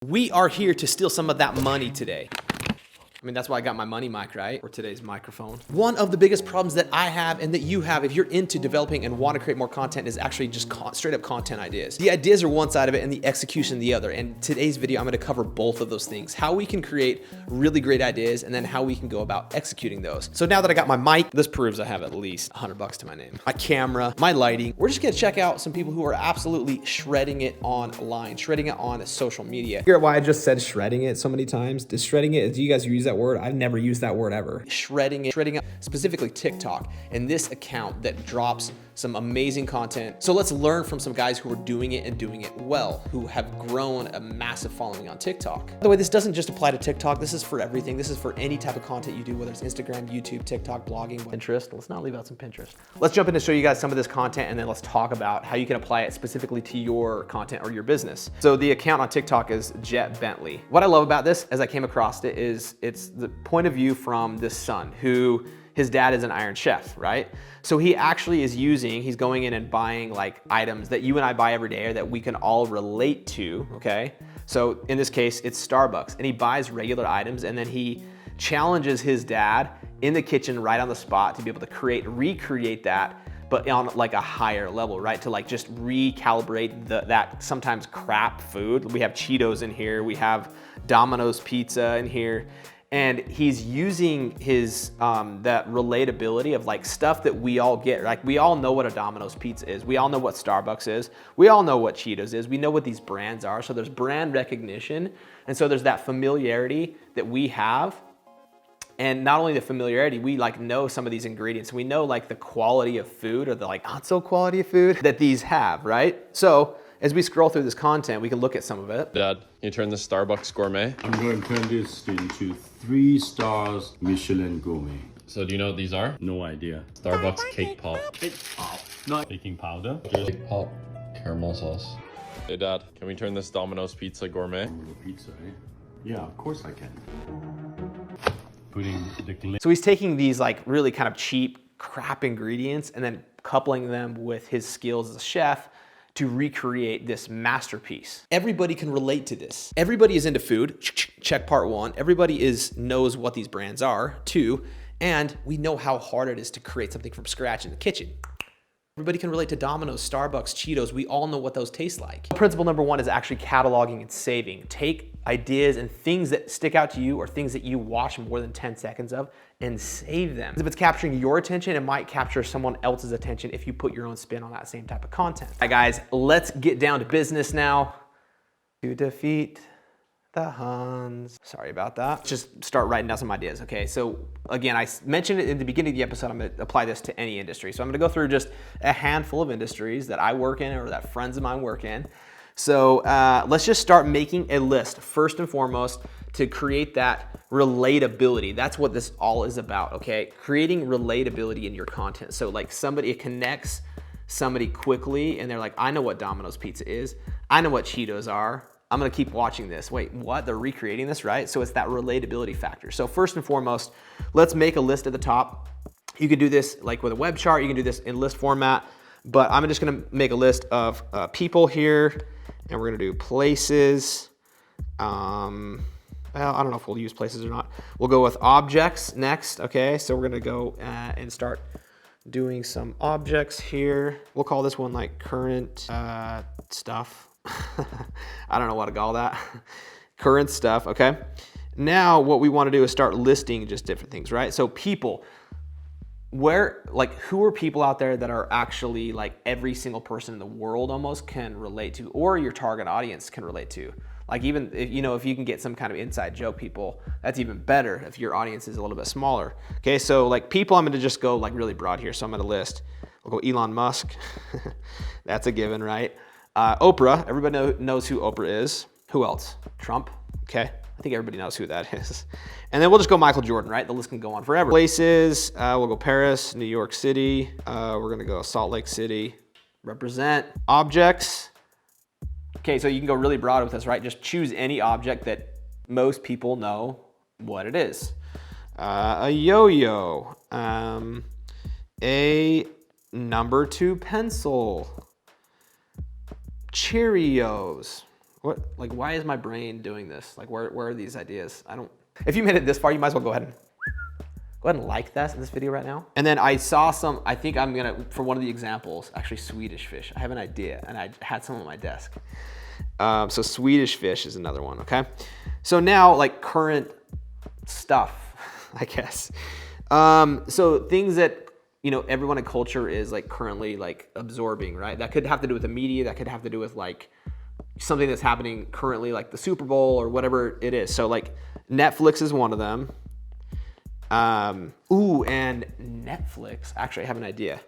We are here to steal some of that money today. I mean, that's why I got my money mic, right? Or today's microphone. One of the biggest problems that I have and that you have if you're into developing and want to create more content is actually just straight up content ideas. The ideas are one side of it and the execution the other. And today's video, I'm going to cover both of those things. How we can create really great ideas and then how we can go about executing those. So now that I got my mic, this proves I have at least $100 to my name. My camera, my lighting. We're just going to check out some people who are absolutely shredding it online, shredding it on social media. Hear why I just said shredding it so many times? Does shredding it, do you guys use that word? I've never used that word ever. Shredding it, specifically TikTok, and this account that drops some amazing content. So let's learn from some guys who are doing it and doing it well, who have grown a massive following on TikTok. By the way, this doesn't just apply to TikTok. This is for everything. This is for any type of content you do, whether it's Instagram, YouTube, TikTok, blogging, Pinterest. Let's not leave out some Pinterest. Let's jump in to show you guys some of this content and then let's talk about how you can apply it specifically to your content or your business. So the account on TikTok is Jet Bentley. What I love about this, as I came across it, is it's the point of view from this son who his dad is an Iron Chef, right? So he actually is he's going in and buying like items that you and I buy every day or that we can all relate to, okay? So in this case, it's Starbucks, and he buys regular items and then he challenges his dad in the kitchen right on the spot to be able to recreate that, but on like a higher level, right? To like just recalibrate that sometimes crap food. We have Cheetos in here, we have Domino's pizza in here, and he's using his that relatability of like stuff that we all get. Like we all know what a Domino's pizza is. We all know what Starbucks is. We all know what Cheetos is. We know what these brands are. So there's brand recognition. And so there's that familiarity that we have. And not only the familiarity, we like know some of these ingredients. We know like the quality of food or the like not so quality of food that these have, right? So as we scroll through this content, we can look at some of it. Dad, you turn this Starbucks gourmet. I'm going to turn this into 3 stars Michelin gourmet. So do you know what these are? No idea. Starbucks cake pop. Not baking powder. Cake pop, caramel sauce. Hey Dad, can we turn this Domino's pizza gourmet? Pizza, eh? Yeah, of course I can. Putting the So he's taking these like really kind of cheap crap ingredients and then coupling them with his skills as a chef to recreate this masterpiece. Everybody can relate to this. Everybody is into food, check part 1. Everybody knows what these brands are, 2, and we know how hard it is to create something from scratch in the kitchen. Everybody can relate to Domino's, Starbucks, Cheetos. We all know what those taste like. Principle number 1 is actually cataloging and saving. Take ideas and things that stick out to you or things that you watch more than 10 seconds of and save them. If it's capturing your attention, it might capture someone else's attention if you put your own spin on that same type of content. All right, guys, let's get down to business now. To defeat the Huns. Sorry about that. Just start writing down some ideas, okay? So again, I mentioned it in the beginning of the episode, I'm gonna apply this to any industry. So I'm gonna go through just a handful of industries that I work in or that friends of mine work in. So let's just start making a list, first and foremost, to create that relatability. That's what this all is about, okay? Creating relatability in your content. So like it connects somebody quickly and they're like, I know what Domino's pizza is. I know what Cheetos are. I'm gonna keep watching this. Wait, what? They're recreating this, right? So it's that relatability factor. So first and foremost, let's make a list at the top. You can do this like with a web chart. You can do this in list format, but I'm just gonna make a list of people here, and we're gonna do places. Well, I don't know if we'll use places or not. We'll go with objects next, okay? So we're gonna go and start doing some objects here. We'll call this one like current stuff. I don't know what to call that. Current stuff, okay? Now what we wanna do is start listing just different things, right? So people, who are people out there that are actually like every single person in the world almost can relate to, or your target audience can relate to? Like even if you can get some kind of inside joke people, that's even better if your audience is a little bit smaller. Okay, so like people, I'm gonna just go like really broad here. So I'm gonna list, we'll go Elon Musk. That's a given, right? Oprah, everybody knows who Oprah is. Who else? Trump, okay. I think everybody knows who that is. And then we'll just go Michael Jordan, right? The list can go on forever. Places, we'll go Paris, New York City. We're gonna go Salt Lake City. Represent. Objects. Okay, so you can go really broad with this, right? Just choose any object that most people know what it is. A yo-yo, a number 2 pencil, Cheerios. What, like, why is my brain doing this? Like, where are these ideas? If you made it this far, you might as well go ahead and like this video right now. And then I saw some, I think I'm gonna, for one of the examples, actually Swedish fish. I have an idea, and I had some on my desk. So Swedish fish is another one, okay? So now, like, current stuff, I guess. So things that, you know, everyone in culture is like currently like absorbing, right? That could have to do with the media, that could have to do with like something that's happening currently, like the Super Bowl or whatever it is. So like Netflix is one of them. And Netflix, actually I have an idea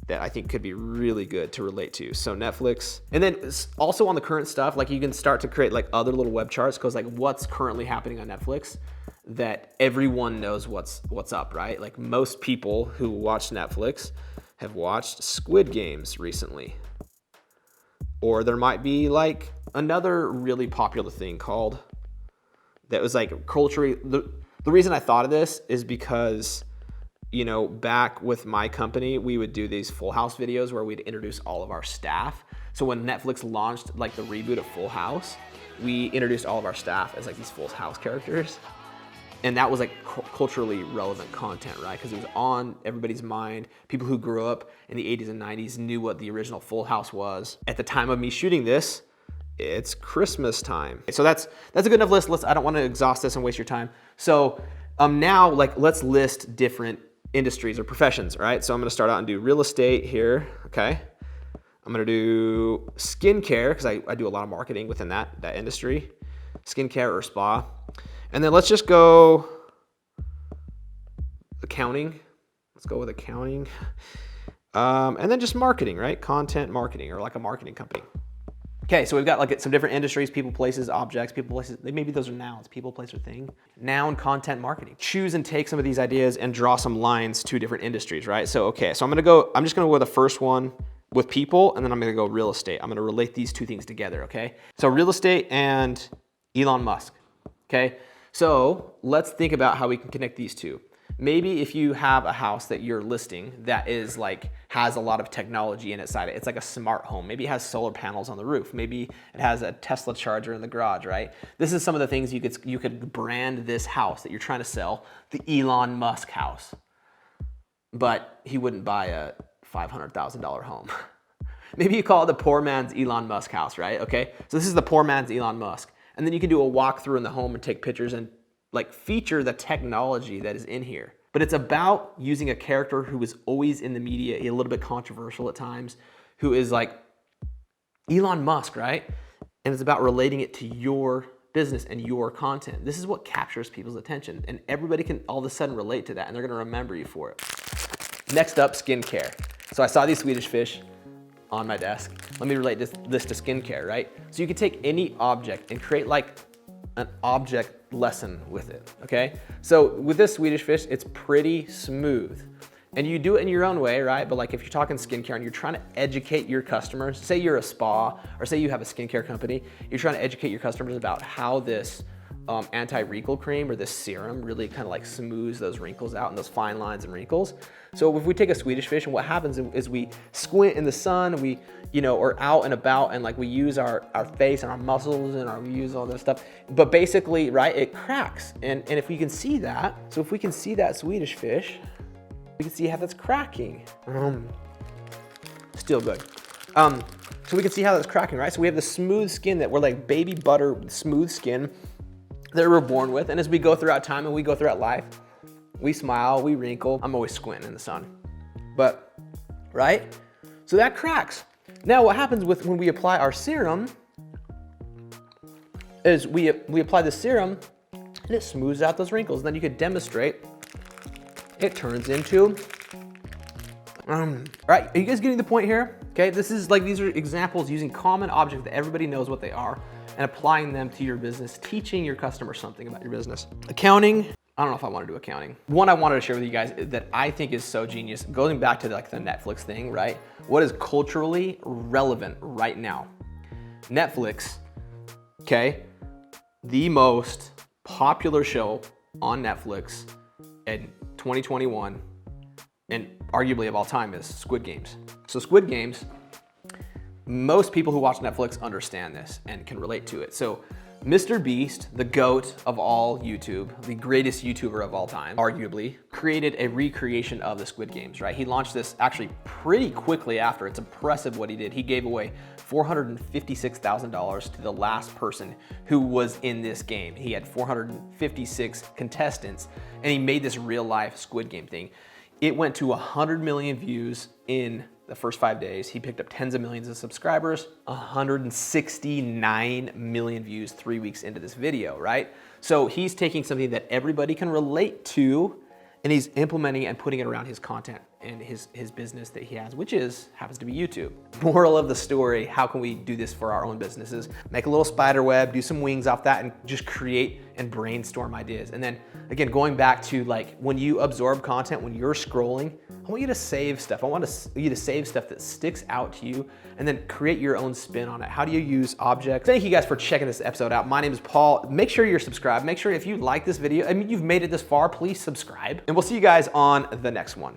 that I think could be really good to relate to. So Netflix, and then also on the current stuff, like you can start to create like other little web charts, because like what's currently happening on Netflix that everyone knows what's up, right? Like most people who watch Netflix have watched Squid Games recently. Or there might be like another really popular thing called, that was like culturally, the reason I thought of this is because, you know, back with my company, we would do these Full House videos where we'd introduce all of our staff. So when Netflix launched like the reboot of Full House, we introduced all of our staff as like these Full House characters. And that was like culturally relevant content, right? Because it was on everybody's mind. People who grew up in the 80s and 90s knew what the original Full House was. At the time of me shooting this, it's Christmas time. So that's a good enough list. I don't want to exhaust this and waste your time. So now, like, let's list different industries or professions, all right? So I'm gonna start out and do real estate here, okay? I'm gonna do skincare, because I do a lot of marketing within that industry. Skincare or spa. And then let's just go accounting. Let's go with accounting. And then just marketing, right? Content marketing, or like a marketing company. Okay, so we've got like some different industries: people, places, objects, people, places. Maybe those are nouns: people, place, or thing. Noun, content, marketing. Choose and take some of these ideas and draw some lines to different industries, right? So, okay, so I'm just gonna go with the first one with people, and then I'm gonna go real estate. I'm gonna relate these two things together, okay? So real estate and Elon Musk, okay? So let's think about how we can connect these two. Maybe if you have a house that you're listing that is like, has a lot of technology in inside it, it's like a smart home. Maybe it has solar panels on the roof. Maybe it has a Tesla charger in the garage, right? This is some of the things you could brand this house that you're trying to sell, the Elon Musk house. But he wouldn't buy a $500,000 home. Maybe you call it the poor man's Elon Musk house, right? Okay, so this is the poor man's Elon Musk. And then you can do a walkthrough in the home and take pictures and like feature the technology that is in here. But it's about using a character who is always in the media, a little bit controversial at times, who is like Elon Musk, right? And it's about relating it to your business and your content. This is what captures people's attention, and everybody can all of a sudden relate to that, and they're gonna remember you for it. Next up, skincare. So I saw these Swedish fish on my desk. Let me relate this to skincare, right? So you can take any object and create like an object lesson with it, okay? So with this Swedish fish, it's pretty smooth. And you do it in your own way, right? But like if you're talking skincare and you're trying to educate your customers, say you're a spa, or say you have a skincare company, you're trying to educate your customers about how this anti-wrinkle cream or this serum really kind of like smooths those wrinkles out and those fine lines and wrinkles. So if we take a Swedish fish, and what happens is we squint in the sun, we, you know, or out and about, and like we use our face and our muscles and we use all this stuff. But basically, right, it cracks. And if we can see that, so if we can see that Swedish fish, we can see how that's cracking. Still good. So we can see how that's cracking, right? So we have the smooth skin that we're like baby butter smooth skin that we're born with. And as we go throughout time and we go throughout life, we smile, we wrinkle. I'm always squinting in the sun, but, right? So that cracks. Now what happens when we apply our serum is we apply the serum and it smooths out those wrinkles. Then you could demonstrate it turns into, right? Are you guys getting the point here? Okay, this is like, these are examples using common objects that everybody knows what they are and applying them to your business, teaching your customers something about your business. Accounting, I don't know if I want to do accounting. One I wanted to share with you guys that I think is so genius, going back to like the Netflix thing, right? What is culturally relevant right now? Netflix, okay? The most popular show on Netflix in 2021 and arguably of all time is Squid Games. So Squid Games Most people who watch Netflix understand this and can relate to it. So Mr. Beast, the GOAT of all YouTube, the greatest YouTuber of all time, arguably, created a recreation of the Squid Games, right? He launched this actually pretty quickly after. It's impressive what he did. He gave away $456,000 to the last person who was in this game. He had 456 contestants, and he made this real life Squid Game thing. It went to 100 million views in the first 5 days. He picked up tens of millions of subscribers, 169 million views 3 weeks into this video, right? So he's taking something that everybody can relate to, and he's implementing and putting it around his content and his business that he has, which happens to be YouTube. Moral of the story, how can we do this for our own businesses? Make a little spider web, do some wings off that, and just create and brainstorm ideas. And then again, going back to like when you absorb content, when you're scrolling, I want you to save stuff. I want you to save stuff that sticks out to you and then create your own spin on it. How do you use objects? Thank you guys for checking this episode out. My name is Paul. Make sure you're subscribed. Make sure if you like this video, I mean, you've made it this far, please subscribe. And we'll see you guys on the next one.